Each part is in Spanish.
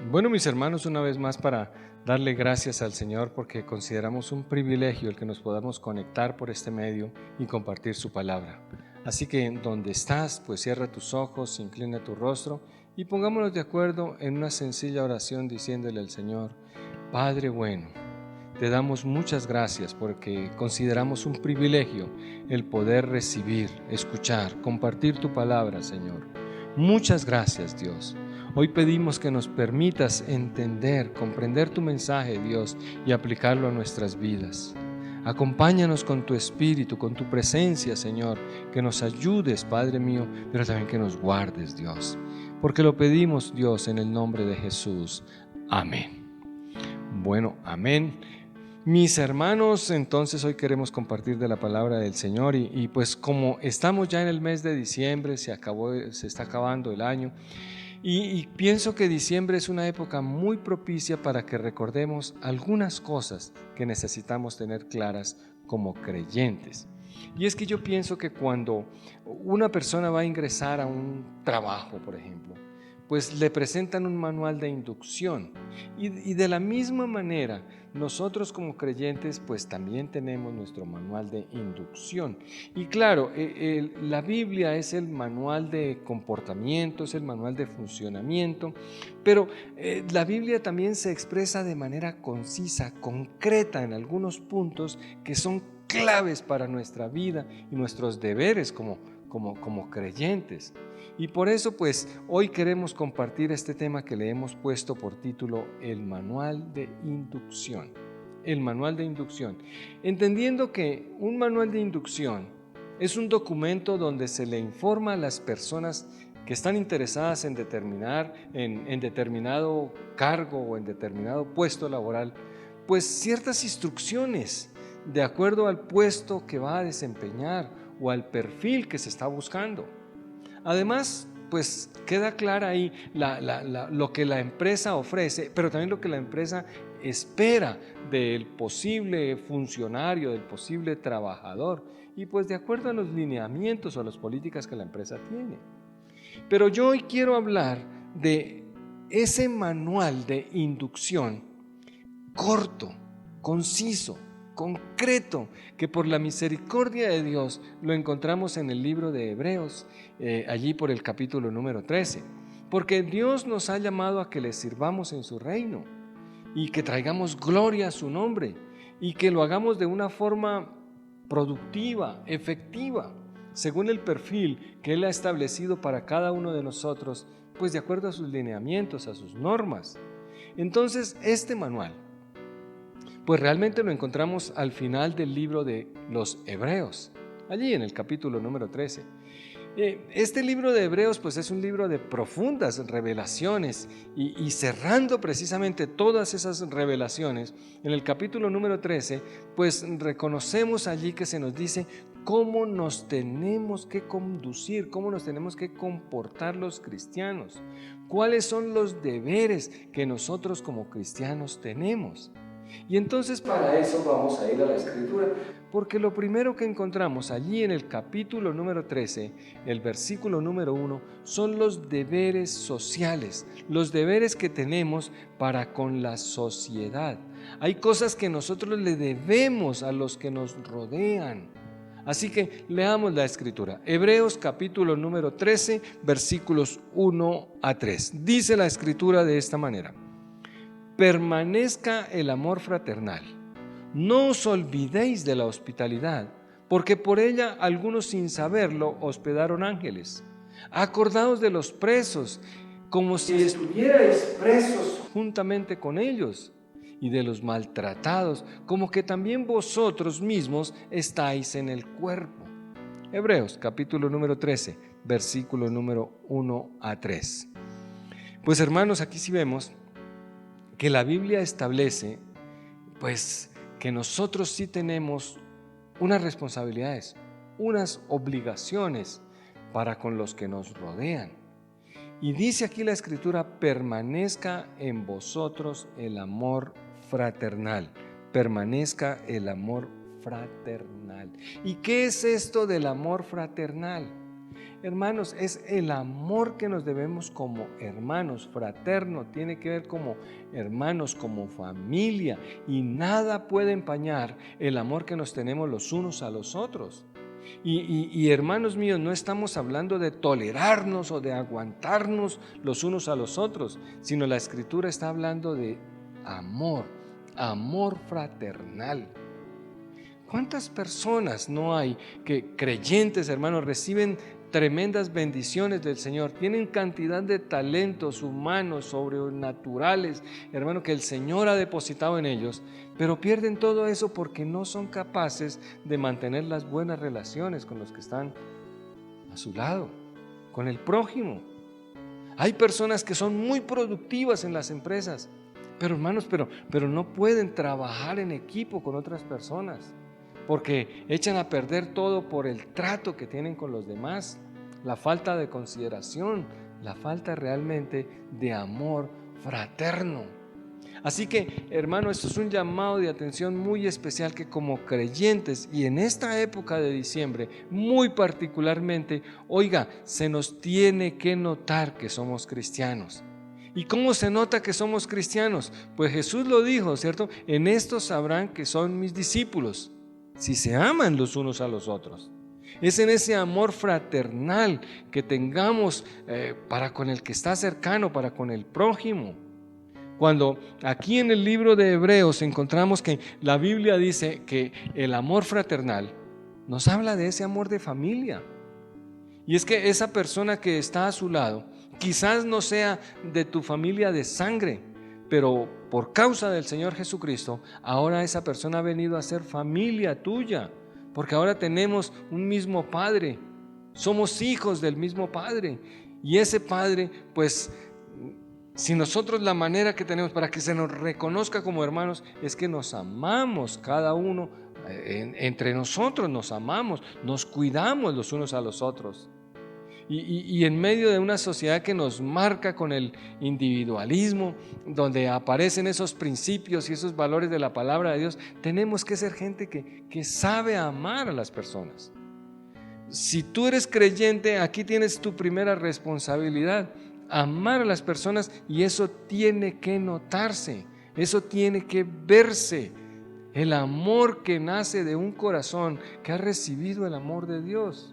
Bueno, mis hermanos, una vez más para darle gracias al Señor porque consideramos un privilegio el que nos podamos conectar por este medio y compartir su palabra. Así que donde estás, pues cierra tus ojos, inclina tu rostro y pongámonos de acuerdo en una sencilla oración diciéndole al Señor: Padre bueno, te damos muchas gracias porque consideramos un privilegio el poder recibir, escuchar, compartir tu palabra, Señor. Muchas gracias, Dios. Hoy pedimos que nos permitas entender, comprender tu mensaje, Dios, y aplicarlo a nuestras vidas. Acompáñanos con tu espíritu, con tu presencia, Señor, que nos ayudes, Padre mío, pero también que nos guardes, Dios. Porque lo pedimos, Dios, en el nombre de Jesús. Amén. Bueno, amén. Mis hermanos, entonces hoy queremos compartir de la palabra del Señor y pues como estamos ya en el mes de diciembre, se está acabando el año y pienso que diciembre es una época muy propicia para que recordemos algunas cosas que necesitamos tener claras como creyentes. Y es que yo pienso que cuando una persona va a ingresar a un trabajo, por ejemplo, pues le presentan un manual de inducción y de la misma manera nosotros como creyentes pues también tenemos nuestro manual de inducción. Y claro, la Biblia es el manual de comportamiento, es el manual de funcionamiento, pero la Biblia también se expresa de manera concisa, concreta en algunos puntos que son claves para nuestra vida y nuestros deberes como creyentes. Y por eso pues hoy queremos compartir este tema que le hemos puesto por título El manual de inducción. El manual de inducción. Entendiendo que un manual de inducción es un documento donde se le informa a las personas que están interesadas en en determinado cargo o en determinado puesto laboral, pues ciertas instrucciones de acuerdo al puesto que va a desempeñar o al perfil que se está buscando. Además, pues queda clara ahí lo que la empresa ofrece, pero también lo que la empresa espera del posible funcionario, del posible trabajador, y pues de acuerdo a los lineamientos o a las políticas que la empresa tiene. Pero yo hoy quiero hablar de ese manual de inducción corto, conciso, concreto, que por la misericordia de Dios lo encontramos en el libro de Hebreos, allí por el capítulo número 13. Porque Dios nos ha llamado a que le sirvamos en su reino y que traigamos gloria a su nombre y que lo hagamos de una forma productiva, efectiva, según el perfil que Él ha establecido para cada uno de nosotros, pues de acuerdo a sus lineamientos, a sus normas. Entonces, este manual pues realmente lo encontramos al final del libro de los Hebreos, allí en el capítulo número 13. Este libro de Hebreos pues es un libro de profundas revelaciones y cerrando precisamente todas esas revelaciones, en el capítulo número 13 pues reconocemos allí que se nos dice cómo nos tenemos que conducir, cómo nos tenemos que comportar los cristianos, cuáles son los deberes que nosotros como cristianos tenemos. Y entonces para eso vamos a ir a la Escritura, porque lo primero que encontramos allí en el capítulo número 13, el versículo número 1, son los deberes sociales, los deberes que tenemos para con la sociedad. Hay cosas que nosotros le debemos a los que nos rodean. Así que leamos la Escritura. Hebreos capítulo número 13, versículos 1 a 3. Dice la Escritura de esta manera: permanezca el amor fraternal. No os olvidéis de la hospitalidad, porque por ella algunos sin saberlo hospedaron ángeles. Acordaos de los presos, como si estuvierais presos juntamente con ellos, y de los maltratados, como que también vosotros mismos estáis en el cuerpo. Hebreos capítulo número 13, versículo número 1 a 3. Pues hermanos, aquí sí vemos que la Biblia establece, pues, que nosotros sí tenemos unas responsabilidades, unas obligaciones para con los que nos rodean. Y dice aquí la Escritura: permanezca en vosotros el amor fraternal. Permanezca el amor fraternal. ¿Y qué es esto del amor fraternal? Hermanos, es el amor que nos debemos como hermanos, fraterno, tiene que ver como hermanos, como familia, y nada puede empañar el amor que nos tenemos los unos a los otros. Y hermanos míos, no estamos hablando de tolerarnos o de aguantarnos los unos a los otros, sino la Escritura está hablando de amor, amor fraternal. ¿Cuántas personas no hay que creyentes, hermanos, reciben tremendas bendiciones del Señor? Tienen cantidad de talentos humanos, sobrenaturales, hermano, que el Señor ha depositado en ellos, pero pierden todo eso porque no son capaces de mantener las buenas relaciones con los que están a su lado, con el prójimo. Hay personas que son muy productivas en las empresas, pero hermanos, pero no pueden trabajar en equipo con otras personas, porque echan a perder todo por el trato que tienen con los demás, la falta de consideración, la falta realmente de amor fraterno. Así que, hermano, esto es un llamado de atención muy especial que como creyentes y en esta época de diciembre, muy particularmente, oiga, se nos tiene que notar que somos cristianos. ¿Y cómo se nota que somos cristianos? Pues Jesús lo dijo, ¿cierto? En esto sabrán que son mis discípulos, si se aman los unos a los otros. Es en ese amor fraternal que tengamos para con el que está cercano, para con el prójimo. Cuando aquí en el libro de Hebreos encontramos que la Biblia dice que el amor fraternal nos habla de ese amor de familia. Y es que esa persona que está a su lado quizás no sea de tu familia de sangre, pero por causa del Señor Jesucristo, ahora esa persona ha venido a ser familia tuya, porque ahora tenemos un mismo Padre, somos hijos del mismo Padre. Y ese Padre, pues, si nosotros la manera que tenemos para que se nos reconozca como hermanos es que nos amamos cada uno, entre nosotros nos amamos, nos cuidamos los unos a los otros. Y en medio de una sociedad que nos marca con el individualismo, donde aparecen esos principios y esos valores de la palabra de Dios, tenemos que ser gente que sabe amar a las personas. Si tú eres creyente, aquí tienes tu primera responsabilidad, amar a las personas, y eso tiene que notarse, eso tiene que verse. El amor que nace de un corazón que ha recibido el amor de Dios.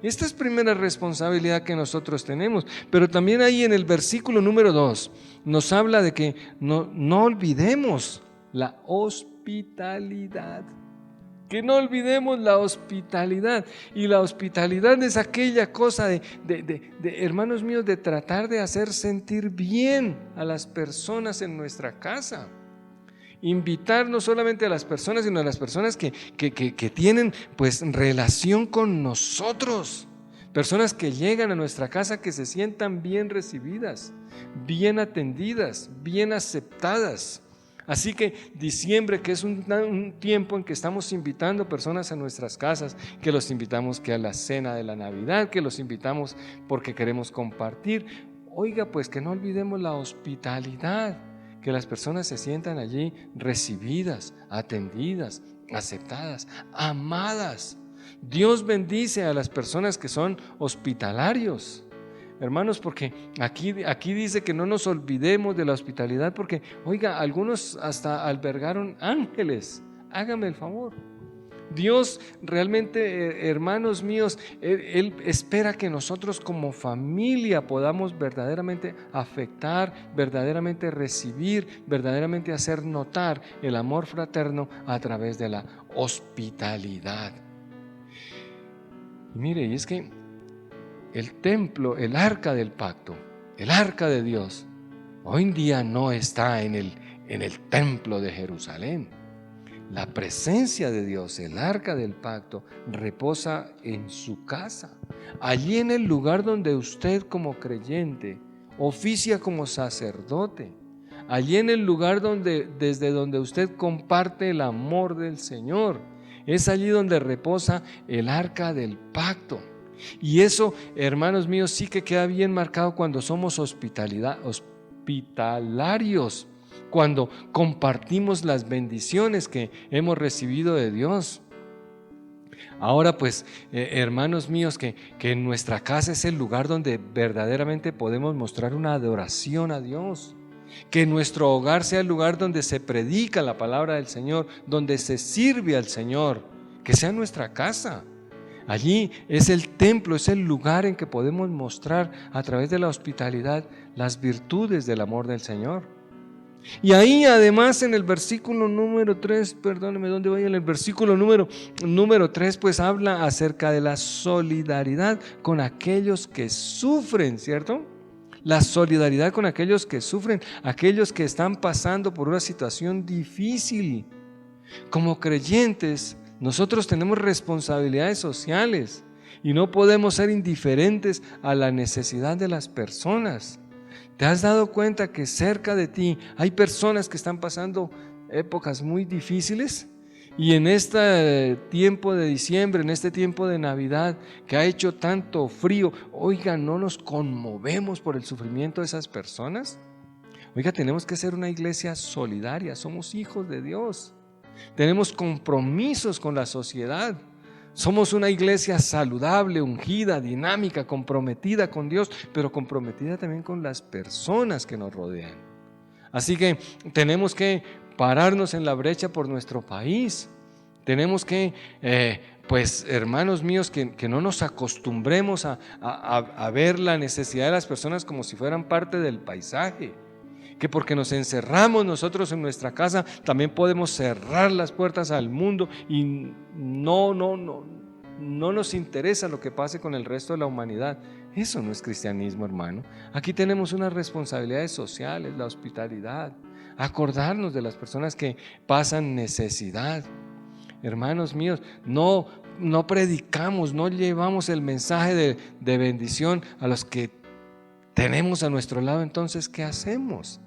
Esta es primera responsabilidad que nosotros tenemos, pero también ahí en el versículo número 2 nos habla de que no olvidemos la hospitalidad, que no olvidemos la hospitalidad. Y la hospitalidad es aquella cosa de hermanos míos, de tratar de hacer sentir bien a las personas en nuestra casa. Invitar no solamente a las personas, sino a las personas que tienen pues relación con nosotros. Personas que llegan a nuestra casa, que se sientan bien recibidas, bien atendidas, bien aceptadas. Así que diciembre, que es un tiempo en que estamos invitando personas a nuestras casas, que los invitamos que a la cena de la Navidad, que los invitamos porque queremos compartir. Oiga, pues que no olvidemos la hospitalidad. Que las personas se sientan allí recibidas, atendidas, aceptadas, amadas. Dios bendice a las personas que son hospitalarios. Hermanos, porque aquí dice que no nos olvidemos de la hospitalidad, porque, oiga, algunos hasta albergaron ángeles. Hágame el favor. Dios realmente, hermanos míos, Él espera que nosotros como familia podamos verdaderamente afectar, verdaderamente recibir, verdaderamente hacer notar el amor fraterno a través de la hospitalidad. Y mire, y es que el templo, el arca del pacto, el arca de Dios, hoy en día no está en el templo de Jerusalén. La presencia de Dios, el arca del pacto, reposa en su casa, allí en el lugar donde usted como creyente oficia como sacerdote, allí en el lugar desde donde usted comparte el amor del Señor. Es allí donde reposa el arca del pacto. Y eso, hermanos míos, sí que queda bien marcado cuando somos hospitalarios, cuando compartimos las bendiciones que hemos recibido de Dios. Ahora pues, hermanos míos, que nuestra casa es el lugar donde verdaderamente podemos mostrar una adoración a Dios. Que nuestro hogar sea el lugar donde se predica la palabra del Señor, donde se sirve al Señor. Que sea nuestra casa. Allí es el templo, es el lugar en que podemos mostrar a través de la hospitalidad las virtudes del amor del Señor. Y ahí además en el versículo número 3, perdóneme, ¿dónde voy? En el versículo número 3 pues habla acerca de la solidaridad con aquellos que sufren, ¿cierto? La solidaridad con aquellos que sufren, aquellos que están pasando por una situación difícil. Como creyentes, nosotros tenemos responsabilidades sociales y no podemos ser indiferentes a la necesidad de las personas. ¿Te has dado cuenta que cerca de ti hay personas que están pasando épocas muy difíciles? Y en este tiempo de diciembre, en este tiempo de Navidad, que ha hecho tanto frío, oiga, ¿no nos conmovemos por el sufrimiento de esas personas? Oiga, tenemos que ser una iglesia solidaria, somos hijos de Dios. Tenemos compromisos con la sociedad. Somos una iglesia saludable, ungida, dinámica, comprometida con Dios, pero comprometida también con las personas que nos rodean. Así que tenemos que pararnos en la brecha por nuestro país. Tenemos que, pues hermanos míos, que no nos acostumbremos a ver la necesidad de las personas como si fueran parte del paisaje. Que porque nos encerramos nosotros en nuestra casa, también podemos cerrar las puertas al mundo y no nos interesa lo que pase con el resto de la humanidad. Eso no es cristianismo, hermano. Aquí tenemos unas responsabilidades sociales, la hospitalidad, acordarnos de las personas que pasan necesidad. Hermanos míos, no predicamos, no llevamos el mensaje de bendición a los que tenemos a nuestro lado. Entonces, ¿qué hacemos?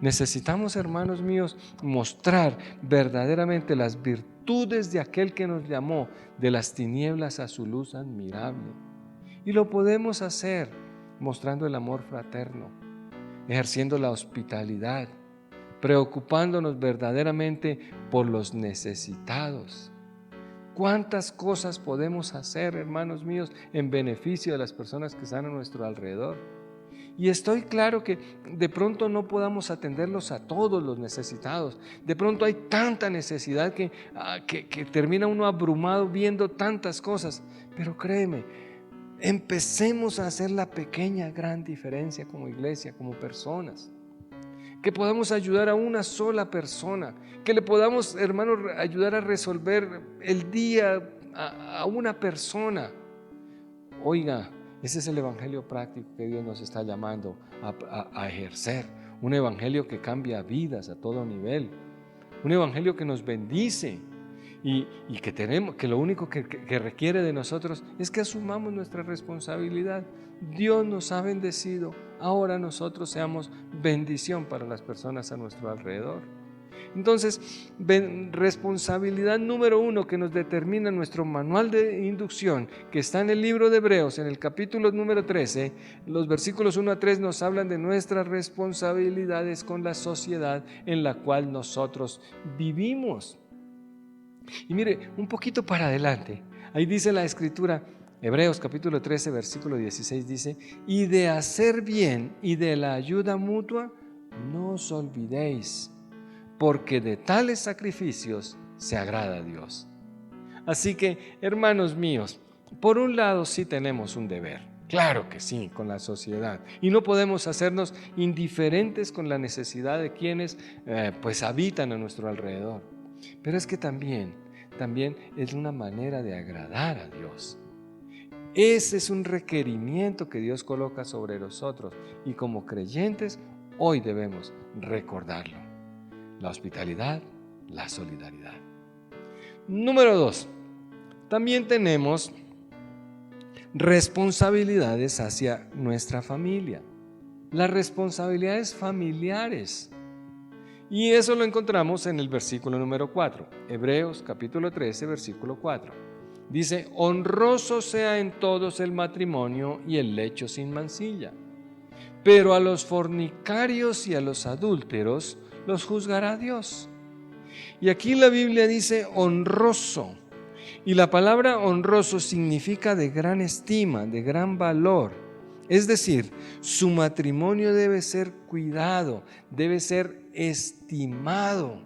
Necesitamos, hermanos míos, mostrar verdaderamente las virtudes de aquel que nos llamó de las tinieblas a su luz admirable. Y lo podemos hacer mostrando el amor fraterno, ejerciendo la hospitalidad, preocupándonos verdaderamente por los necesitados. ¿Cuántas cosas podemos hacer, hermanos míos, en beneficio de las personas que están a nuestro alrededor? Y estoy claro que de pronto no podamos atenderlos a todos los necesitados. De pronto hay tanta necesidad que termina uno abrumado viendo tantas cosas. Pero créeme, empecemos a hacer la pequeña gran diferencia como iglesia, como personas. Que podamos ayudar a una sola persona. Que le podamos, hermanos, ayudar a resolver el día a una persona. Oiga, ese es el evangelio práctico que Dios nos está llamando a ejercer. Un evangelio que cambia vidas a todo nivel. Un evangelio que nos bendice y que lo único que requiere de nosotros es que asumamos nuestra responsabilidad. Dios nos ha bendecido. Ahora nosotros seamos bendición para las personas a nuestro alrededor. Entonces, responsabilidad número 1 que nos determina nuestro manual de inducción, que está en el libro de Hebreos, en el capítulo número 13, los versículos 1 a 3 nos hablan de nuestras responsabilidades con la sociedad en la cual nosotros vivimos. Y mire, un poquito para adelante, ahí dice la Escritura, Hebreos capítulo 13, versículo 16 dice, y de hacer bien y de la ayuda mutua, no os olvidéis, porque de tales sacrificios se agrada a Dios. Así que, hermanos míos, por un lado sí tenemos un deber, claro que sí, con la sociedad, y no podemos hacernos indiferentes con la necesidad de quienes pues habitan a nuestro alrededor. Pero es que también es una manera de agradar a Dios. Ese es un requerimiento que Dios coloca sobre nosotros y como creyentes hoy debemos recordarlo. La hospitalidad, la solidaridad. Número 2, también tenemos responsabilidades hacia nuestra familia. Las responsabilidades familiares. Y eso lo encontramos en el versículo número 4, Hebreos capítulo 13, versículo 4. Dice, honroso sea en todos el matrimonio y el lecho sin mancilla, pero a los fornicarios y a los adúlteros los juzgará Dios. Y aquí la Biblia dice honroso. Y la palabra honroso significa de gran estima, de gran valor. Es decir, su matrimonio debe ser cuidado, debe ser estimado.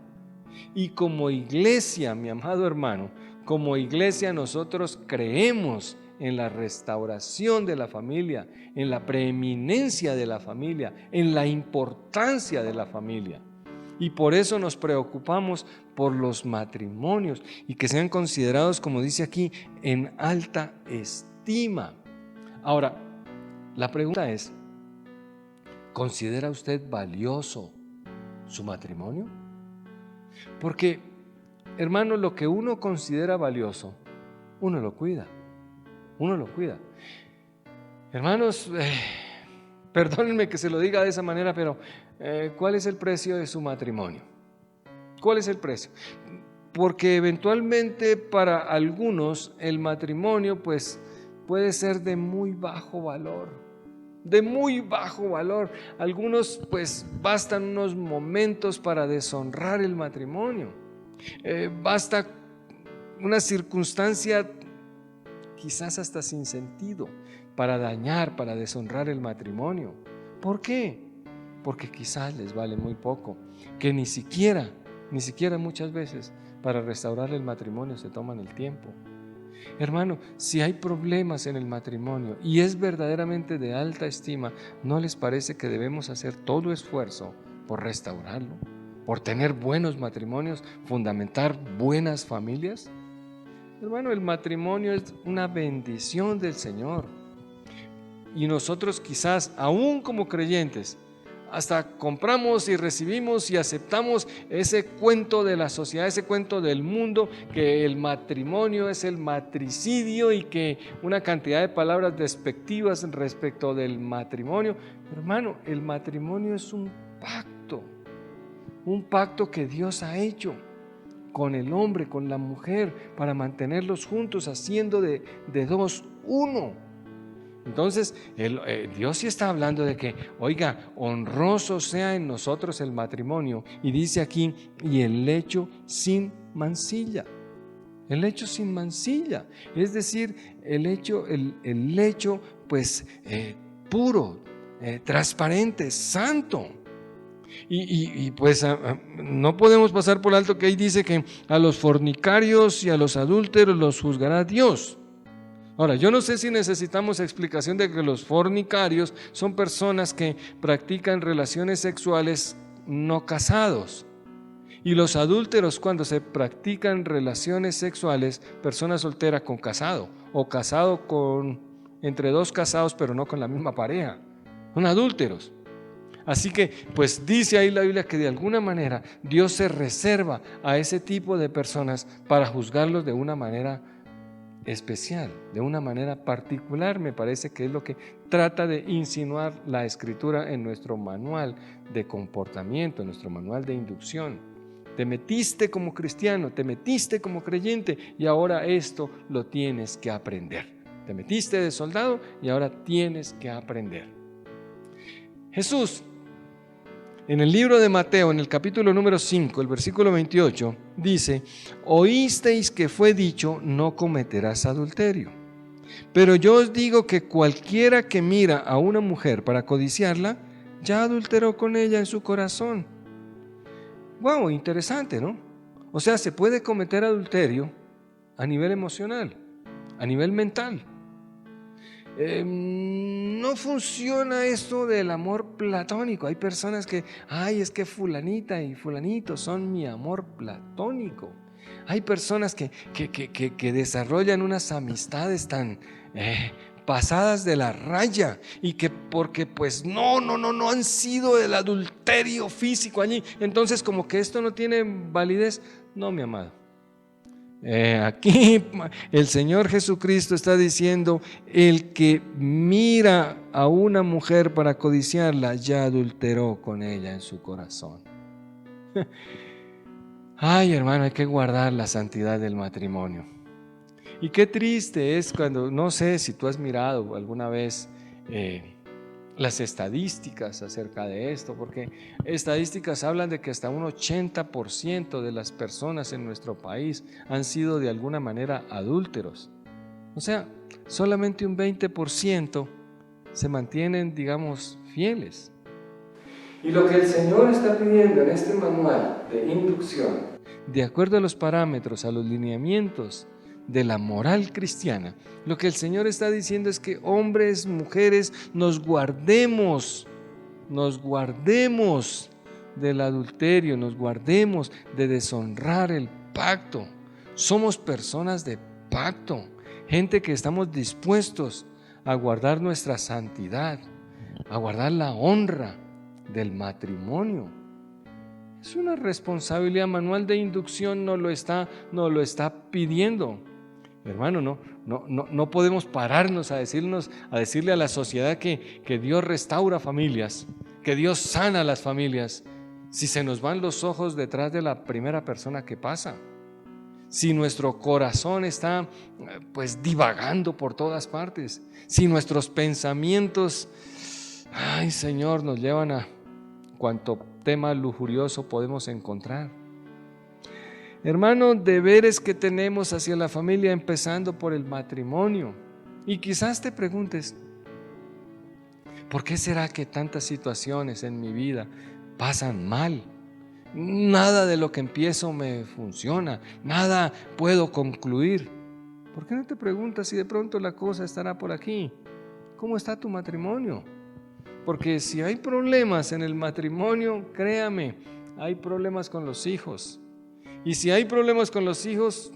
Y como iglesia, mi amado hermano, como iglesia nosotros creemos en la restauración de la familia, en la preeminencia de la familia, en la importancia de la familia. Y por eso nos preocupamos por los matrimonios y que sean considerados, como dice aquí, en alta estima. Ahora, la pregunta es, ¿considera usted valioso su matrimonio? Porque, hermano, lo que uno considera valioso, uno lo cuida. Uno lo cuida. Hermanos, perdónenme que se lo diga de esa manera, pero ¿cuál es el precio de su matrimonio? ¿Cuál es el precio? Porque eventualmente para algunos el matrimonio pues puede ser de muy bajo valor. De muy bajo valor. Algunos pues bastan unos momentos para deshonrar el matrimonio. Basta una circunstancia quizás hasta sin sentido para dañar, para deshonrar el matrimonio. ¿Por qué? Porque quizás les vale muy poco, que ni siquiera muchas veces para restaurar el matrimonio se toman el tiempo. Hermano, si hay problemas en el matrimonio y es verdaderamente de alta estima, ¿no les parece que debemos hacer todo esfuerzo por restaurarlo? Por tener buenos matrimonios, fundamentar buenas familias. Hermano, el matrimonio es una bendición del Señor. Y nosotros quizás, aún como creyentes, hasta compramos y recibimos y aceptamos ese cuento de la sociedad, ese cuento del mundo, que el matrimonio es el matricidio y que una cantidad de palabras despectivas respecto del matrimonio. Pero, hermano, el matrimonio es un pacto que Dios ha hecho con el hombre, con la mujer, para mantenerlos juntos, haciendo de dos uno. Entonces, Dios sí está hablando de que, oiga, honroso sea en nosotros el matrimonio. Y dice aquí, y el lecho sin mancilla. El lecho sin mancilla. Es decir, el lecho pues puro, transparente, santo. Y pues no podemos pasar por alto que ahí dice que a los fornicarios y a los adúlteros los juzgará Dios. Ahora, yo no sé si necesitamos explicación de que los fornicarios son personas que practican relaciones sexuales no casados. Y los adúlteros, cuando se practican relaciones sexuales, personas solteras con casado o casado entre dos casados pero no con la misma pareja. Son adúlteros. Así que, pues dice ahí la Biblia que de alguna manera Dios se reserva a ese tipo de personas para juzgarlos de una manera especial, de una manera particular. Me parece que es lo que trata de insinuar la Escritura en nuestro manual de comportamiento, en nuestro manual de inducción. Te metiste como cristiano, te metiste como creyente y ahora esto lo tienes que aprender. Te metiste de soldado y ahora tienes que aprender. Jesús, en el libro de Mateo, en el capítulo número 5, el versículo 28, dice: oísteis que fue dicho, no cometerás adulterio. Pero yo os digo que cualquiera que mira a una mujer para codiciarla, ya adulteró con ella en su corazón. Wow, interesante, ¿no? O sea, se puede cometer adulterio a nivel emocional, a nivel mental. No funciona esto del amor platónico. Hay personas que, es que fulanita y fulanito son mi amor platónico. Hay personas que desarrollan unas amistades tan pasadas de la raya y que porque pues no han sido el adulterio físico allí, entonces como que esto no tiene validez. No, mi amado. Aquí el Señor Jesucristo está diciendo: el que mira a una mujer para codiciarla, ya adulteró con ella en su corazón. Ay, hermano, hay que guardar la santidad del matrimonio. Y qué triste es cuando, no sé si tú has mirado alguna vez las estadísticas acerca de esto, porque estadísticas hablan de que hasta un 80% de las personas en nuestro país han sido de alguna manera adúlteros. O sea, solamente un 20% se mantienen, digamos, fieles. Y lo que el Señor está pidiendo en este manual de inducción, de acuerdo a los parámetros, a los lineamientos de la moral cristiana, lo que el Señor está diciendo es que hombres, mujeres, nos guardemos del adulterio, nos guardemos de deshonrar el pacto. Somos personas de pacto, gente que estamos dispuestos a guardar nuestra santidad, a guardar la honra del matrimonio. Es una responsabilidad. Manual de inducción nos lo está pidiendo. Hermano, no podemos pararnos a decirle a la sociedad que Dios restaura familias, que Dios sana las familias, si se nos van los ojos detrás de la primera persona que pasa, si nuestro corazón está pues divagando por todas partes, si nuestros pensamientos, ay Señor, nos llevan a cuanto tema lujurioso podemos encontrar. Hermano, deberes que tenemos hacia la familia, empezando por el matrimonio. Y quizás te preguntes, ¿por qué será que tantas situaciones en mi vida pasan mal? Nada de lo que empiezo me funciona, nada puedo concluir. ¿Por qué no te preguntas si de pronto la cosa estará por aquí? ¿Cómo está tu matrimonio? Porque si hay problemas en el matrimonio, créame, hay problemas con los hijos. Y si hay problemas con los hijos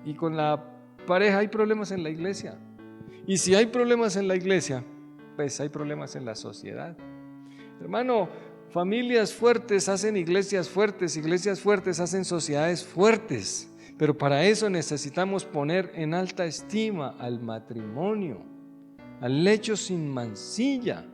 y con la pareja, hay problemas en la iglesia. Y si hay problemas en la iglesia, pues hay problemas en la sociedad. Hermano, familias fuertes hacen iglesias fuertes hacen sociedades fuertes. Pero para eso necesitamos poner en alta estima al matrimonio, al lecho sin mancilla.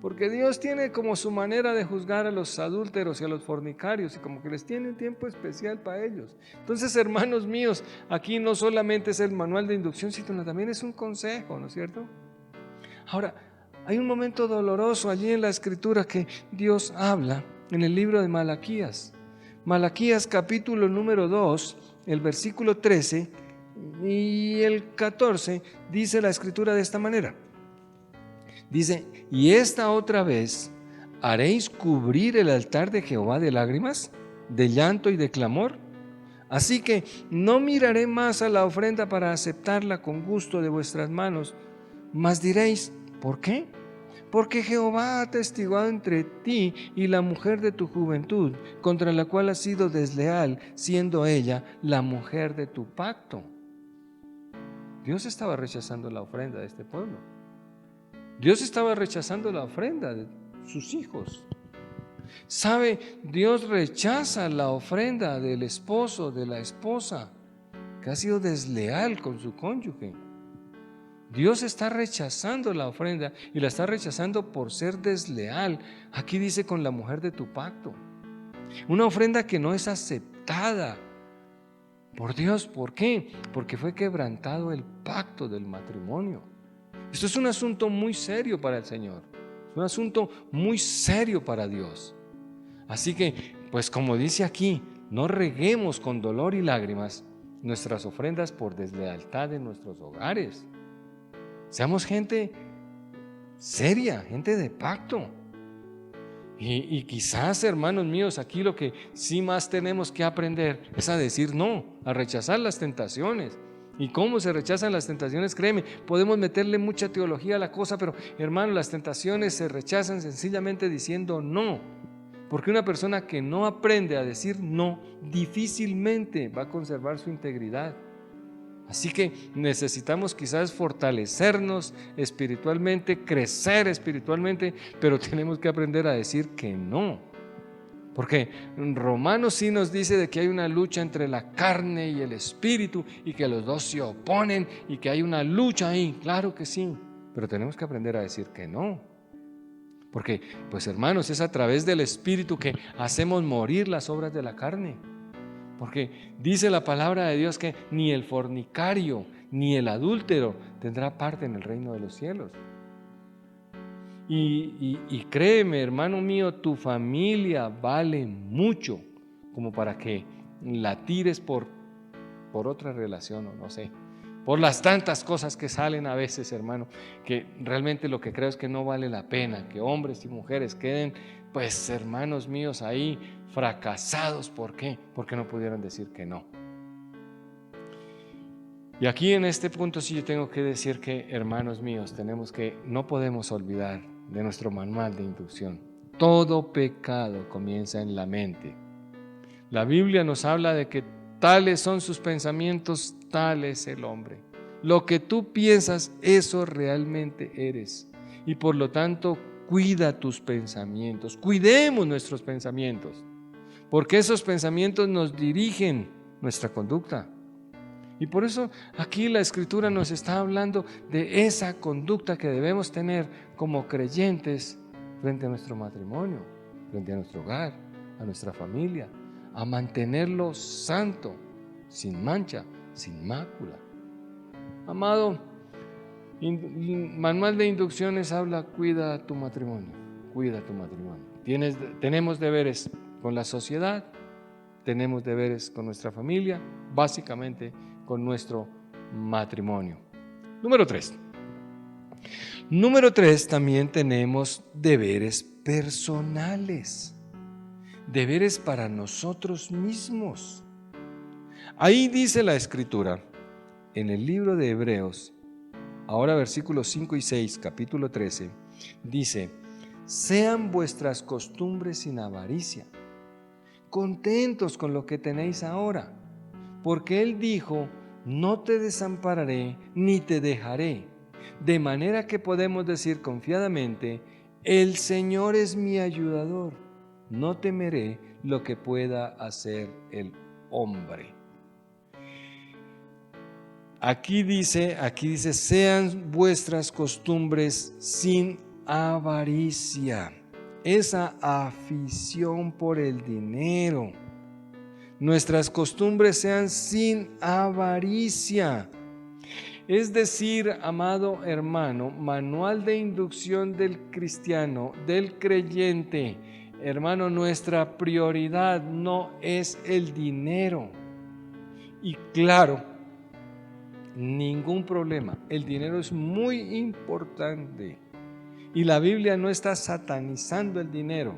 Porque Dios tiene como su manera de juzgar a los adúlteros y a los fornicarios, y como que les tiene un tiempo especial para ellos. Entonces, hermanos míos, aquí no solamente es el manual de inducción, sino también es un consejo, ¿no es cierto? Ahora, hay un momento doloroso allí en la Escritura que Dios habla en el libro de Malaquías. Malaquías capítulo número 2, el versículo 13 y el 14, dice la Escritura de esta manera. Dice, y esta otra vez haréis cubrir el altar de Jehová de lágrimas, de llanto y de clamor. Así que no miraré más a la ofrenda para aceptarla con gusto de vuestras manos, mas diréis, ¿por qué? Porque Jehová ha atestiguado entre ti y la mujer de tu juventud, contra la cual has sido desleal, siendo ella la mujer de tu pacto. Dios estaba rechazando la ofrenda de este pueblo. Dios estaba rechazando la ofrenda de sus hijos. ¿Sabe? Dios rechaza la ofrenda del esposo, de la esposa, que ha sido desleal con su cónyuge. Dios está rechazando la ofrenda y la está rechazando por ser desleal. Aquí dice con la mujer de tu pacto. Una ofrenda que no es aceptada por Dios. ¿Por qué? Porque fue quebrantado el pacto del matrimonio. Esto es un asunto muy serio para el Señor. Es un asunto muy serio para Dios. Así que, pues como dice aquí, no reguemos con dolor y lágrimas nuestras ofrendas por deslealtad en nuestros hogares. Seamos gente seria, gente de pacto. Y quizás, hermanos míos, aquí lo que sí más tenemos que aprender es a decir no, a rechazar las tentaciones. ¿Y cómo se rechazan las tentaciones? Créeme, podemos meterle mucha teología a la cosa, pero hermano, las tentaciones se rechazan sencillamente diciendo no. Porque una persona que no aprende a decir no, difícilmente va a conservar su integridad. Así que necesitamos quizás fortalecernos espiritualmente, crecer espiritualmente, pero tenemos que aprender a decir que no. Porque Romanos sí nos dice de que hay una lucha entre la carne y el espíritu y que los dos se oponen y que hay una lucha ahí, claro que sí, pero tenemos que aprender a decir que no. Porque, pues hermanos, es a través del espíritu que hacemos morir las obras de la carne. Porque dice la palabra de Dios que ni el fornicario ni el adúltero tendrá parte en el reino de los cielos. Y créeme, hermano mío, tu familia vale mucho como para que la tires por otra relación o no sé. Por las tantas cosas que salen a veces, hermano, que realmente lo que creo es que no vale la pena que hombres y mujeres queden, pues, hermanos míos, ahí fracasados. ¿Por qué? Porque no pudieron decir que no. Y aquí en este punto sí yo tengo que decir que, hermanos míos, no podemos olvidar de nuestro manual de inducción. Todo pecado comienza en la mente. La Biblia nos habla de que tales son sus pensamientos, tal es el hombre. Lo que tú piensas, eso realmente eres. Y por lo tanto, cuida tus pensamientos. Cuidemos nuestros pensamientos, porque esos pensamientos nos dirigen nuestra conducta. Y por eso aquí la Escritura nos está hablando de esa conducta que debemos tener como creyentes frente a nuestro matrimonio, frente a nuestro hogar, a nuestra familia, a mantenerlo santo, sin mancha, sin mácula. Amado, manual de inducciones habla, cuida tu matrimonio, cuida tu matrimonio. Tenemos deberes con la sociedad, tenemos deberes con nuestra familia, básicamente con nuestro matrimonio. Número 3. Número 3, también tenemos deberes personales. Deberes para nosotros mismos. Ahí dice la Escritura, en el libro de Hebreos, ahora versículos 5 y 6, capítulo 13, dice: sean vuestras costumbres sin avaricia, contentos con lo que tenéis ahora, porque Él dijo: no te desampararé ni te dejaré, de manera que podemos decir confiadamente: el Señor es mi ayudador, no temeré lo que pueda hacer el hombre. Aquí dice, sean vuestras costumbres sin avaricia, esa afición por el dinero. Nuestras costumbres sean sin avaricia. Es decir, amado hermano, manual de inducción del cristiano, del creyente. Hermano, nuestra prioridad no es el dinero. Y claro, ningún problema. El dinero es muy importante. Y la Biblia no está satanizando el dinero.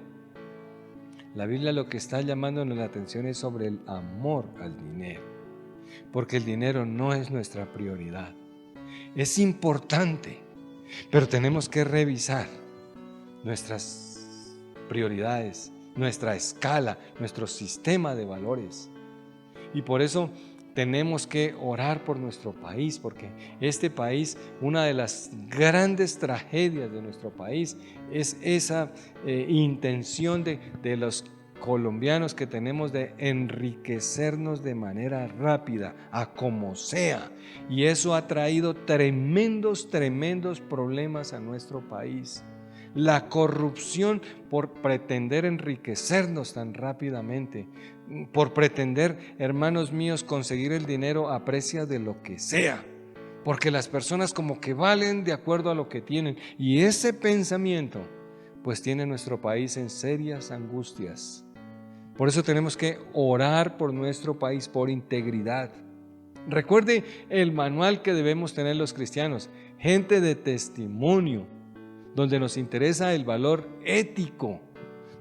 La Biblia lo que está llamándonos la atención es sobre el amor al dinero. Porque el dinero no es nuestra prioridad. Es importante, pero tenemos que revisar nuestras prioridades, nuestra escala, nuestro sistema de valores. Y por eso tenemos que orar por nuestro país, porque este país, una de las grandes tragedias de nuestro país es esa intención de los colombianos que tenemos de enriquecernos de manera rápida, a como sea. Y eso ha traído tremendos problemas a nuestro país. La corrupción por pretender enriquecernos tan rápidamente, por pretender, hermanos míos, conseguir el dinero a precio de lo que sea, porque las personas como que valen de acuerdo a lo que tienen, y ese pensamiento pues tiene nuestro país en serias angustias. Por eso tenemos que orar por nuestro país, por integridad. Recuerde el manual que debemos tener los cristianos: gente de testimonio, donde nos interesa el valor ético,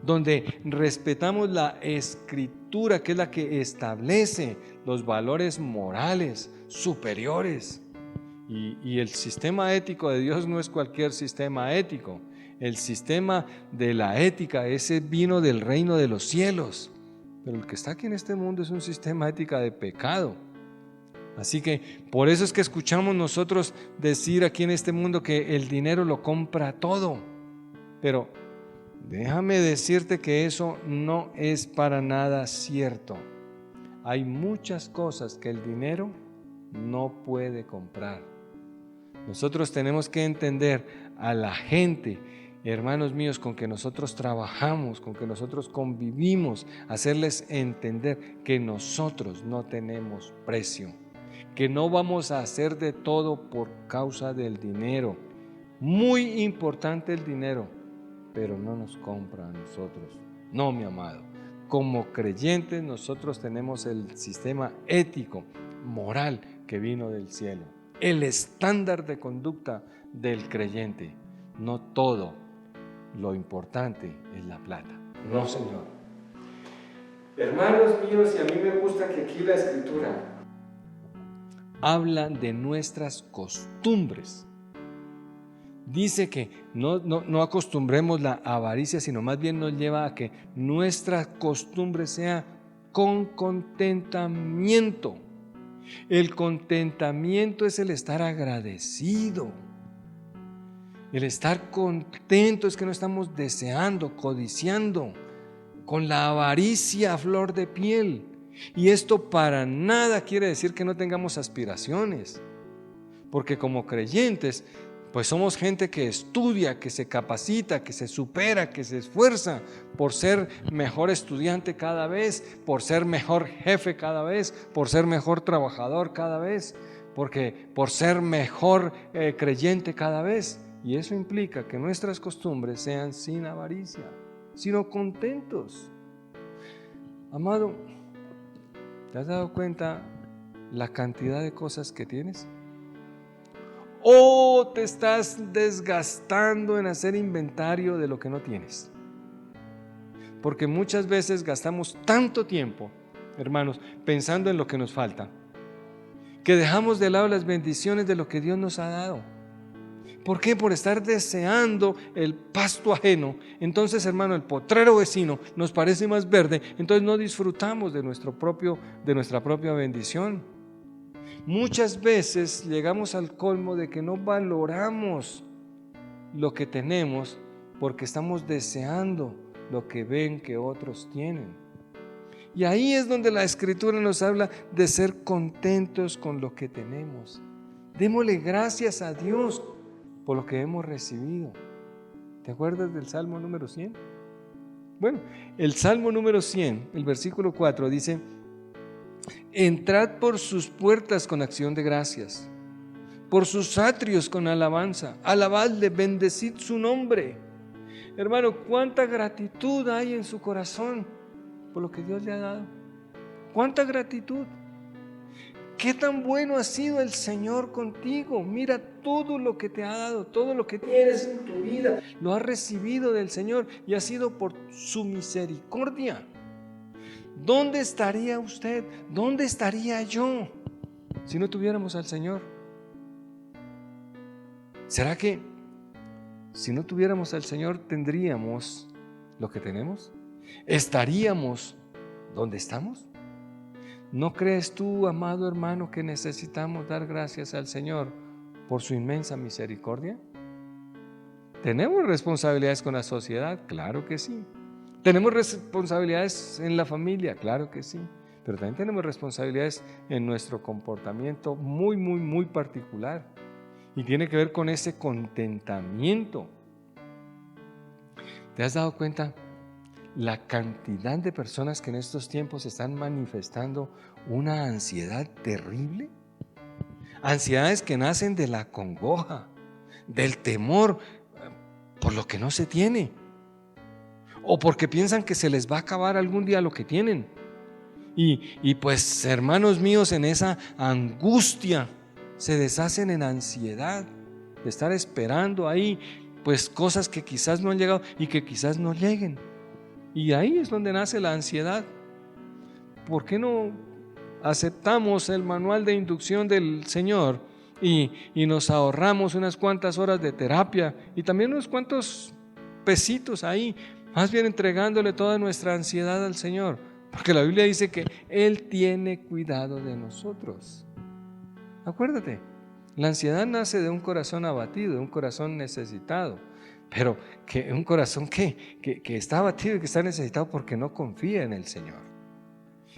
donde respetamos la Escritura, que es la que establece los valores morales superiores. Y el sistema ético de Dios no es cualquier sistema ético. El sistema de la ética, ese vino del reino de los cielos. Pero el que está aquí en este mundo es un sistema ético de pecado. Así que por eso es que escuchamos nosotros decir aquí en este mundo que el dinero lo compra todo. Pero déjame decirte que eso no es para nada cierto. Hay muchas cosas que el dinero no puede comprar. Nosotros tenemos que entender a la gente, hermanos míos, con que nosotros trabajamos, con que nosotros convivimos, hacerles entender que nosotros no tenemos precio, que no vamos a hacer de todo por causa del dinero. Muy importante el dinero, pero no nos compra a nosotros. No, mi amado. Como creyentes nosotros tenemos el sistema ético, moral que vino del cielo. El estándar de conducta del creyente. No todo lo importante es la plata. No, Señor. Hermanos míos, y a mí me gusta que aquí la Escritura habla de nuestras costumbres. Dice que no acostumbremos la avaricia, sino más bien nos lleva a que nuestra costumbre sea con contentamiento. El contentamiento es el estar agradecido. El estar contento es que no estamos deseando, codiciando, con la avaricia a flor de piel. Y esto para nada quiere decir que no tengamos aspiraciones, porque como creyentes, pues somos gente que estudia, que se capacita, que se supera, que se esfuerza por ser mejor estudiante cada vez, por ser mejor jefe cada vez, por ser mejor trabajador cada vez, por ser mejor creyente cada vez. Y eso implica que nuestras costumbres sean sin avaricia, sino contentos. Amado, ¿te has dado cuenta la cantidad de cosas que tienes? ¿O te estás desgastando en hacer inventario de lo que no tienes? Porque muchas veces gastamos tanto tiempo, hermanos, pensando en lo que nos falta, que dejamos de lado las bendiciones de lo que Dios nos ha dado. ¿Por qué? Por estar deseando el pasto ajeno. Entonces, hermano, el potrero vecino nos parece más verde, entonces no disfrutamos de nuestra propia bendición. Muchas veces llegamos al colmo de que no valoramos lo que tenemos porque estamos deseando lo que ven que otros tienen. Y ahí es donde la Escritura nos habla de ser contentos con lo que tenemos. Démosle gracias a Dios por lo que hemos recibido. ¿Te acuerdas del Salmo número 100? Bueno, el Salmo número 100, el versículo 4 dice: entrad por sus puertas con acción de gracias, por sus atrios con alabanza, alabadle, bendecid su nombre. Hermano, cuánta gratitud hay en su corazón por lo que Dios le ha dado. Cuánta gratitud. Qué tan bueno ha sido el Señor contigo. Mira todo lo que te ha dado, todo lo que tienes en tu vida, lo has recibido del Señor y ha sido por su misericordia. ¿Dónde estaría usted? ¿Dónde estaría yo si no tuviéramos al Señor? ¿Será que si no tuviéramos al Señor tendríamos lo que tenemos? ¿Estaríamos donde estamos? ¿No crees tú, amado hermano, que necesitamos dar gracias al Señor por su inmensa misericordia? ¿Tenemos responsabilidades con la sociedad? Claro que sí. ¿Tenemos responsabilidades en la familia? Claro que sí. Pero también tenemos responsabilidades en nuestro comportamiento muy particular. Y tiene que ver con ese contentamiento. ¿Te has dado cuenta la cantidad de personas que en estos tiempos están manifestando una ansiedad terrible? Ansiedades que nacen de la congoja, del temor por lo que no se tiene, o porque piensan que se les va a acabar algún día lo que tienen. Y pues, hermanos míos, en esa angustia se deshacen en ansiedad de estar esperando ahí pues cosas que quizás no han llegado y que quizás no lleguen. Y ahí es donde nace la ansiedad. ¿Por qué no aceptamos el manual de inducción del Señor y nos ahorramos unas cuantas horas de terapia y también unos cuantos pesitos ahí, más bien entregándole toda nuestra ansiedad al Señor? Porque la Biblia dice que Él tiene cuidado de nosotros. Acuérdate, la ansiedad nace de un corazón abatido, de un corazón necesitado, pero que un corazón que está abatido y que está necesitado porque no confía en el Señor.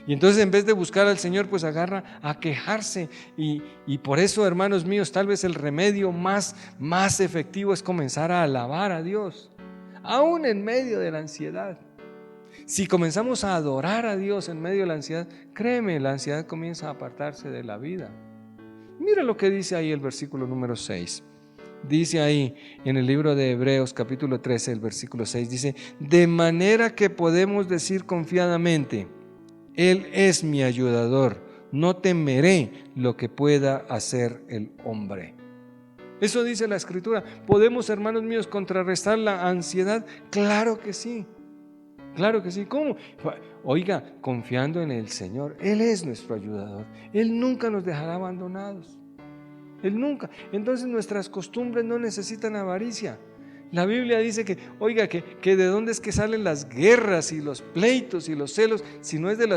Y entonces, en vez de buscar al Señor, pues agarra a quejarse. Y por eso, hermanos míos, tal vez el remedio más efectivo es comenzar a alabar a Dios, aún en medio de la ansiedad. Si comenzamos a adorar a Dios en medio de la ansiedad, créeme, la ansiedad comienza a apartarse de la vida. Mira lo que dice ahí el versículo número 6. Dice ahí en el libro de Hebreos capítulo 13, el versículo 6, dice: de manera que podemos decir confiadamente, Él es mi ayudador, no temeré lo que pueda hacer el hombre. Eso dice la Escritura. ¿Podemos, hermanos míos, contrarrestar la ansiedad? Claro que sí. Claro que sí. ¿Cómo? Oiga, confiando en el Señor. Él es nuestro ayudador. Él nunca nos dejará abandonados. Él nunca. Entonces nuestras costumbres no necesitan avaricia. La Biblia dice que, oiga, que de dónde es que salen las guerras y los pleitos y los celos, si no es de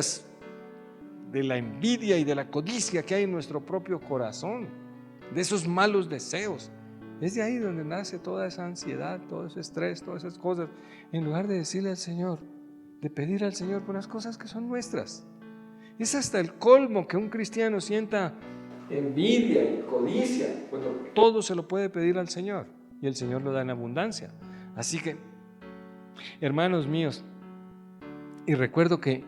la envidia y de la codicia que hay en nuestro propio corazón, de esos malos deseos. Es de ahí donde nace toda esa ansiedad, todo ese estrés, todas esas cosas. En lugar de decirle al Señor, de pedir al Señor por las cosas que son nuestras. Es hasta el colmo que un cristiano sienta envidia y codicia, cuando todo se lo puede pedir al Señor y el Señor lo da en abundancia. Así que, hermanos míos, y recuerdo que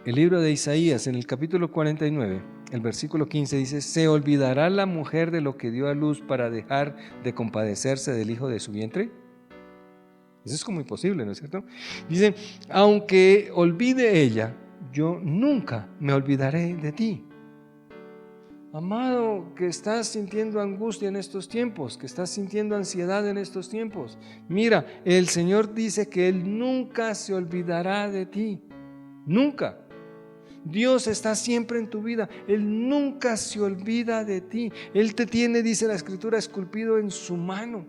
el libro de Isaías en el capítulo 49, el versículo 15 dice: ¿se olvidará la mujer de lo que dio a luz para dejar de compadecerse del hijo de su vientre? Eso es como imposible, ¿no es cierto? Dice: aunque olvide ella, yo nunca me olvidaré de ti. Amado, que estás sintiendo angustia en estos tiempos, que estás sintiendo ansiedad en estos tiempos, mira, el Señor dice que Él nunca se olvidará de ti. Nunca. Dios está siempre en tu vida. Él nunca se olvida de ti. Él te tiene, dice la Escritura, esculpido en su mano.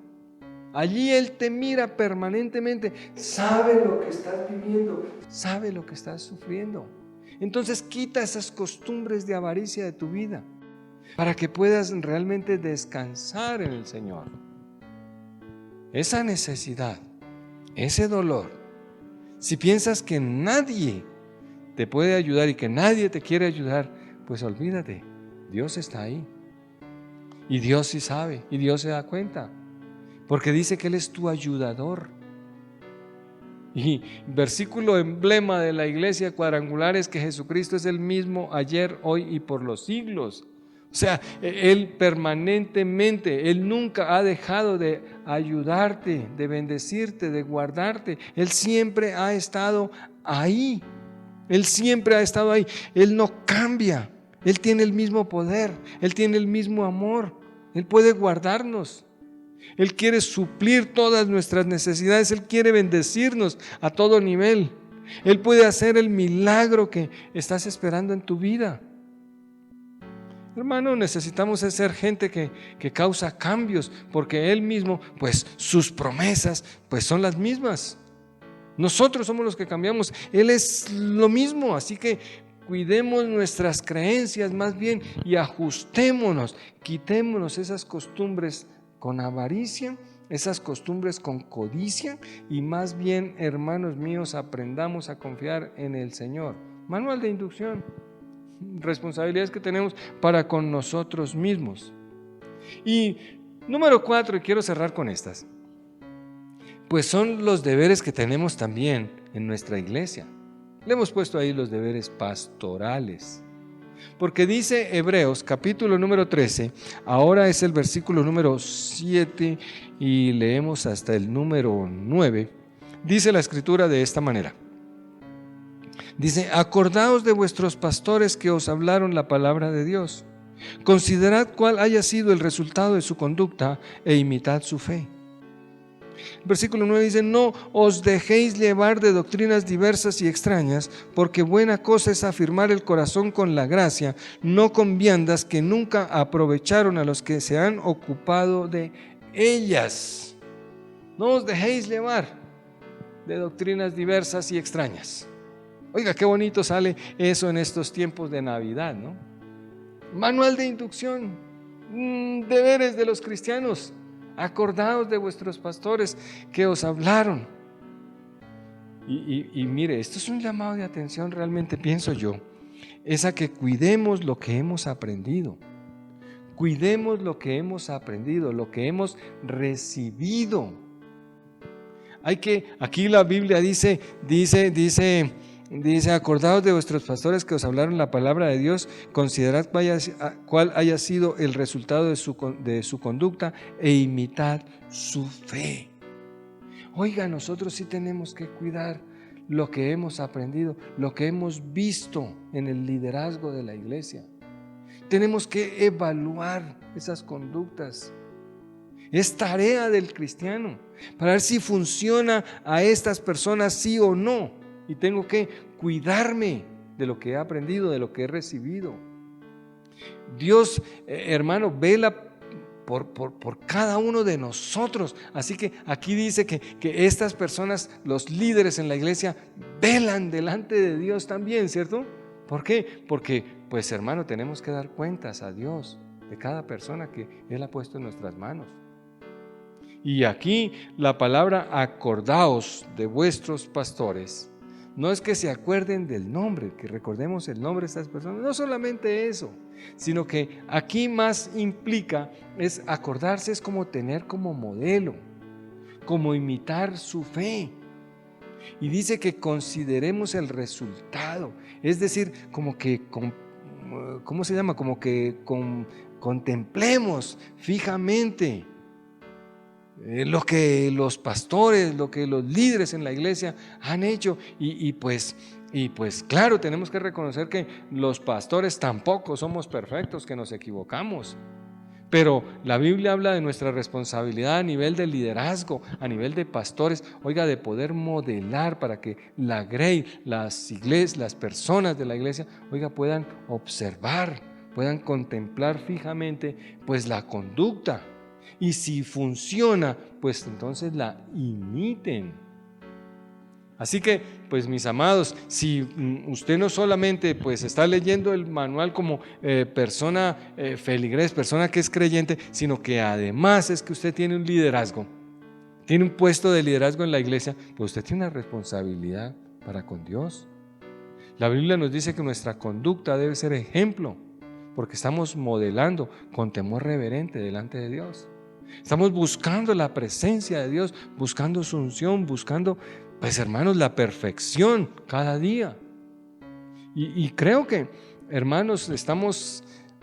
Allí Él te mira permanentemente. Sabe lo que estás viviendo, sabe lo que estás sufriendo. Entonces quita esas costumbres de avaricia de tu vida, para que puedas realmente descansar en el Señor. Esa necesidad, ese dolor, si piensas que nadie te puede ayudar y que nadie te quiere ayudar, pues olvídate, Dios está ahí. Y Dios sí sabe, y Dios se da cuenta, porque dice que Él es tu ayudador. Y versículo emblema de la iglesia cuadrangular es que Jesucristo es el mismo ayer, hoy y por los siglos. O sea, Él permanentemente, Él nunca ha dejado de ayudarte, de bendecirte, de guardarte. Él siempre ha estado ahí. Él siempre ha estado ahí. Él no cambia. Él tiene el mismo poder. Él tiene el mismo amor. Él puede guardarnos. Él quiere suplir todas nuestras necesidades. Él quiere bendecirnos a todo nivel. Él puede hacer el milagro que estás esperando en tu vida. Hermano, necesitamos ser gente que causa cambios, porque Él mismo, pues sus promesas, pues son las mismas. Nosotros somos los que cambiamos. Él es lo mismo, así que cuidemos nuestras creencias más bien y ajustémonos, quitémonos esas costumbres con avaricia, esas costumbres con codicia, y más bien, hermanos míos, aprendamos a confiar en el Señor. Manual de inducción, responsabilidades que tenemos para con nosotros mismos. Y número 4, y quiero cerrar con estas, pues son los deberes que tenemos también en nuestra iglesia. Le hemos puesto ahí los deberes pastorales, porque dice Hebreos capítulo número 13, ahora es el versículo número 7 y leemos hasta el número 9, dice la Escritura de esta manera. Dice: acordaos de vuestros pastores que os hablaron la palabra de Dios. Considerad cuál haya sido el resultado de su conducta e imitad su fe. Versículo 9 dice: no os dejéis llevar de doctrinas diversas y extrañas, porque buena cosa es afirmar el corazón con la gracia, no con viandas que nunca aprovecharon a los que se han ocupado de ellas. No os dejéis llevar de doctrinas diversas y extrañas. Oiga, qué bonito sale eso en estos tiempos de Navidad, ¿no? Manual de inducción, deberes de los cristianos. Acordaos de vuestros pastores que os hablaron. Y mire, esto es un llamado de atención, realmente pienso yo, es a que cuidemos lo que hemos aprendido. Cuidemos lo que hemos aprendido, lo que hemos recibido. Aquí la Biblia dice dice: acordaos de vuestros pastores que os hablaron la palabra de Dios, considerad cuál haya sido el resultado de su conducta e imitad su fe. Oiga, nosotros sí tenemos que cuidar lo que hemos aprendido, lo que hemos visto en el liderazgo de la iglesia. Tenemos que evaluar esas conductas. Es tarea del cristiano para ver si funciona a estas personas sí o no. Y tengo que cuidarme de lo que he aprendido, de lo que he recibido. Dios, hermano, vela por cada uno de nosotros. Así que aquí dice que estas personas, los líderes en la iglesia, velan delante de Dios también, ¿cierto? ¿Por qué? Porque, pues hermano, tenemos que dar cuentas a Dios de cada persona que Él ha puesto en nuestras manos. Y aquí la palabra acordaos de vuestros pastores, no es que se acuerden del nombre, que recordemos el nombre de estas personas, no solamente eso, sino que aquí más implica es acordarse, es como tener como modelo, como imitar su fe. Y dice que consideremos el resultado, es decir, como que, ¿cómo se llama? Como que contemplemos fijamente lo que los pastores, lo que los líderes en la iglesia han hecho y pues claro, tenemos que reconocer que los pastores tampoco somos perfectos, que nos equivocamos, pero la Biblia habla de nuestra responsabilidad a nivel de liderazgo, a nivel de pastores, oiga, de poder modelar para que la grey, las iglesias, las personas de la iglesia, oiga, puedan observar, puedan contemplar fijamente pues la conducta. Y si funciona, pues entonces la imiten. Así que, pues mis amados, si usted no solamente pues está leyendo el manual como persona feligrés, persona que es creyente, sino que además es que usted tiene un liderazgo, tiene un puesto de liderazgo en la iglesia, pues usted tiene una responsabilidad para con Dios. La Biblia nos dice que nuestra conducta debe ser ejemplo, porque estamos modelando con temor reverente delante de Dios. Estamos buscando la presencia de Dios, buscando su unción, buscando, pues hermanos, la perfección cada día. Y creo que, hermanos, estamos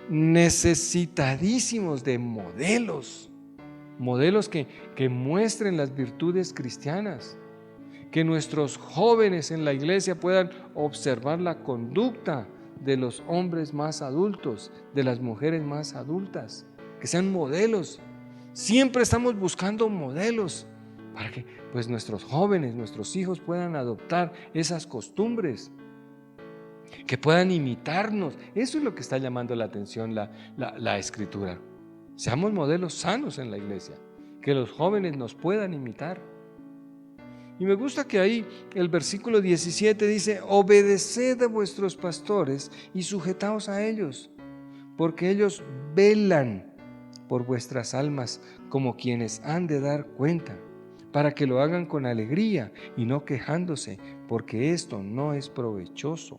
necesitadísimos de modelos que muestren las virtudes cristianas, que nuestros jóvenes en la iglesia puedan observar la conducta de los hombres más adultos, de las mujeres más adultas, que sean modelos. Siempre estamos buscando modelos para que pues nuestros jóvenes, nuestros hijos puedan adoptar esas costumbres, que puedan imitarnos. Eso es lo que está llamando la atención la Escritura. Seamos modelos sanos en la iglesia, que los jóvenes nos puedan imitar. Y me gusta que ahí el versículo 17 dice: obedeced a vuestros pastores y sujetaos a ellos, porque ellos velan por vuestras almas como quienes han de dar cuenta, para que lo hagan con alegría y no quejándose, porque esto no es provechoso.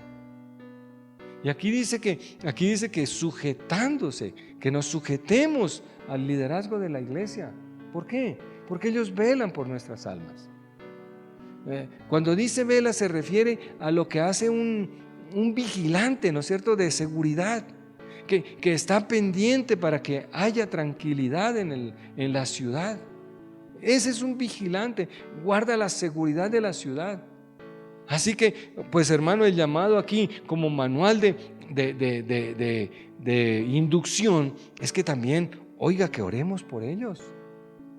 Y aquí dice que sujetándose, que nos sujetemos al liderazgo de la iglesia. ¿Por qué? Porque ellos velan por nuestras almas. Cuando dice vela se refiere a lo que hace un vigilante, ¿no es cierto?, de seguridad, que está pendiente para que haya tranquilidad en la ciudad. Ese es un vigilante, guarda la seguridad de la ciudad. Así que, pues hermano, el llamado aquí como manual de inducción es que también, oiga, que oremos por ellos.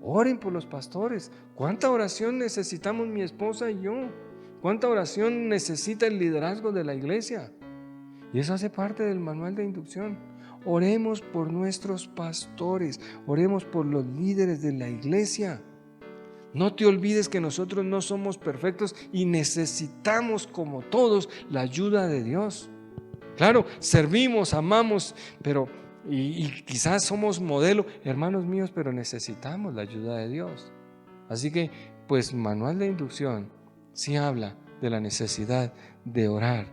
Oren por los pastores. ¿Cuánta oración necesitamos mi esposa y yo? ¿Cuánta oración necesita el liderazgo de la iglesia? Y eso hace parte del manual de inducción. Oremos por nuestros pastores, oremos por los líderes de la iglesia. No te olvides que nosotros no somos perfectos y necesitamos, como todos, la ayuda de Dios. Claro, servimos, amamos, pero y quizás somos modelo, hermanos míos, pero necesitamos la ayuda de Dios. Así que, pues, manual de inducción sí habla de la necesidad de orar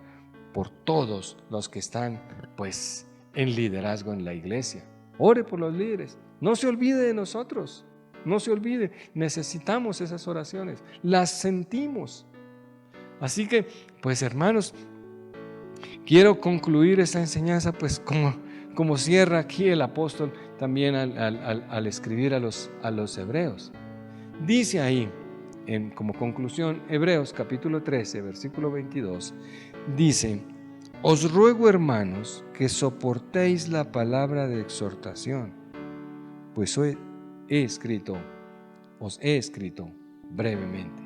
por todos los que están, pues, en liderazgo en la iglesia. Ore por los líderes, no se olvide de nosotros, no se olvide, necesitamos esas oraciones, las sentimos. Así que, pues hermanos, quiero concluir esta enseñanza pues como cierra aquí el apóstol también al escribir a los hebreos. Dice ahí, como conclusión, Hebreos capítulo 13, versículo 22, dice: os ruego, hermanos, que soportéis la palabra de exhortación, pues os he escrito brevemente.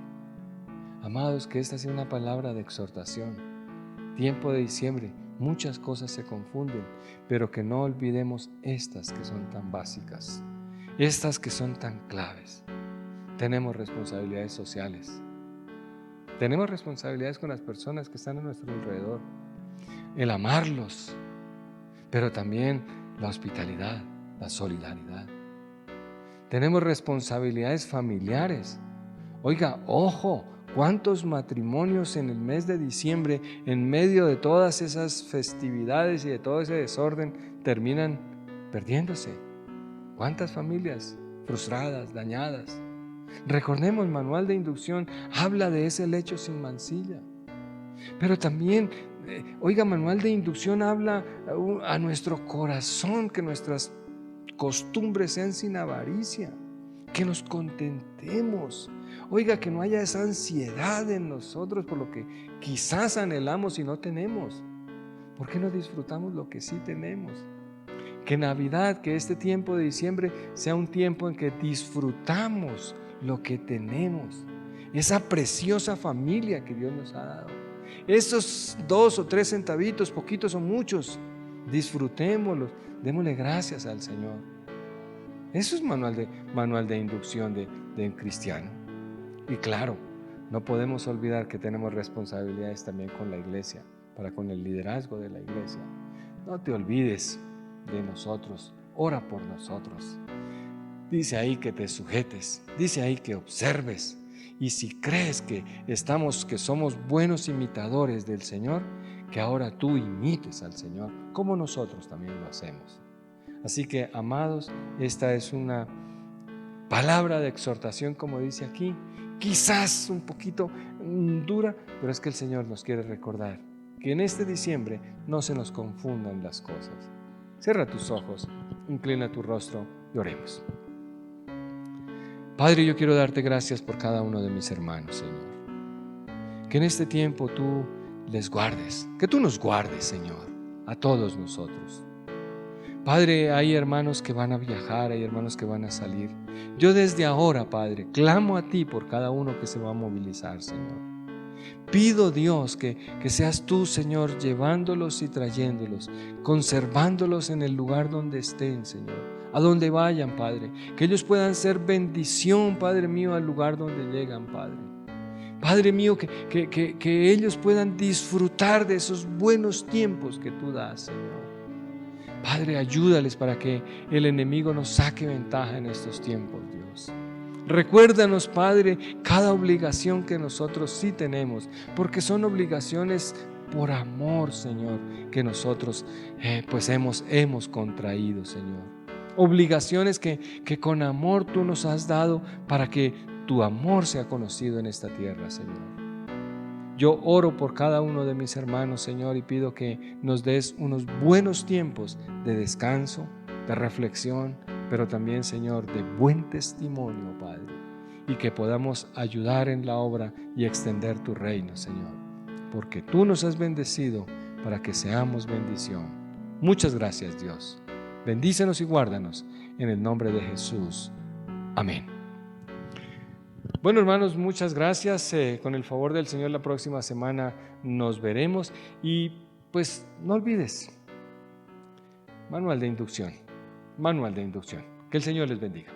Amados, que esta sea una palabra de exhortación. Tiempo de diciembre, muchas cosas se confunden, pero que no olvidemos estas que son tan básicas, estas que son tan claves. Tenemos responsabilidades sociales, tenemos responsabilidades con las personas que están a nuestro alrededor, el amarlos, pero también la hospitalidad, la solidaridad. Tenemos responsabilidades familiares. Oiga, ojo, ¿cuántos matrimonios en el mes de diciembre, en medio de todas esas festividades y de todo ese desorden, terminan perdiéndose? ¿Cuántas familias frustradas, dañadas? Recordemos, manual de inducción habla de ese lecho sin mancilla. Pero también, manual de inducción habla a nuestro corazón, que nuestras costumbres sean sin avaricia, que nos contentemos. Oiga, que no haya esa ansiedad en nosotros por lo que quizás anhelamos y no tenemos. ¿Por qué no disfrutamos lo que sí tenemos? Que Navidad, que este tiempo de diciembre sea un tiempo en que disfrutamos lo que tenemos, esa preciosa familia que Dios nos ha dado. Esos 2 o 3 centavitos, poquitos o muchos, disfrutémoslos, démosle gracias al Señor. Eso es manual de inducción de un cristiano. Y claro, no podemos olvidar que tenemos responsabilidades también con la iglesia, con el liderazgo de la iglesia. No te olvides de nosotros, ora por nosotros. Dice ahí que te sujetes, dice ahí que observes. Y si crees que somos buenos imitadores del Señor, que ahora tú imites al Señor, como nosotros también lo hacemos. Así que, amados, esta es una palabra de exhortación, como dice aquí, quizás un poquito dura, pero es que el Señor nos quiere recordar que en este diciembre no se nos confundan las cosas. Cierra tus ojos, inclina tu rostro y oremos. Padre, yo quiero darte gracias por cada uno de mis hermanos, Señor. Que en este tiempo tú les guardes, que tú nos guardes, Señor, a todos nosotros. Padre, hay hermanos que van a viajar, hay hermanos que van a salir. Yo desde ahora, Padre, clamo a ti por cada uno que se va a movilizar, Señor. Pido, Dios, que seas tú, Señor, llevándolos y trayéndolos, conservándolos en el lugar donde estén, Señor. A donde vayan, Padre, que ellos puedan ser bendición, Padre mío, al lugar donde llegan, Padre. Padre mío, que ellos puedan disfrutar de esos buenos tiempos que tú das, Señor. Padre, ayúdales para que el enemigo nos saque ventaja en estos tiempos, Dios. Recuérdanos, Padre, cada obligación que nosotros sí tenemos, porque son obligaciones por amor, Señor, que nosotros pues hemos contraído, Señor. Obligaciones que con amor tú nos has dado para que tu amor sea conocido en esta tierra, Señor. Yo oro por cada uno de mis hermanos, Señor, y pido que nos des unos buenos tiempos de descanso, de reflexión, pero también, Señor, de buen testimonio, Padre, y que podamos ayudar en la obra y extender tu reino, Señor, porque tú nos has bendecido para que seamos bendición. Muchas gracias, Dios. Bendícenos y guárdanos en el nombre de Jesús. Amén. Bueno, hermanos, muchas gracias. Con el favor del Señor, la próxima semana nos veremos. Y pues no olvides, manual de inducción. Que el Señor les bendiga.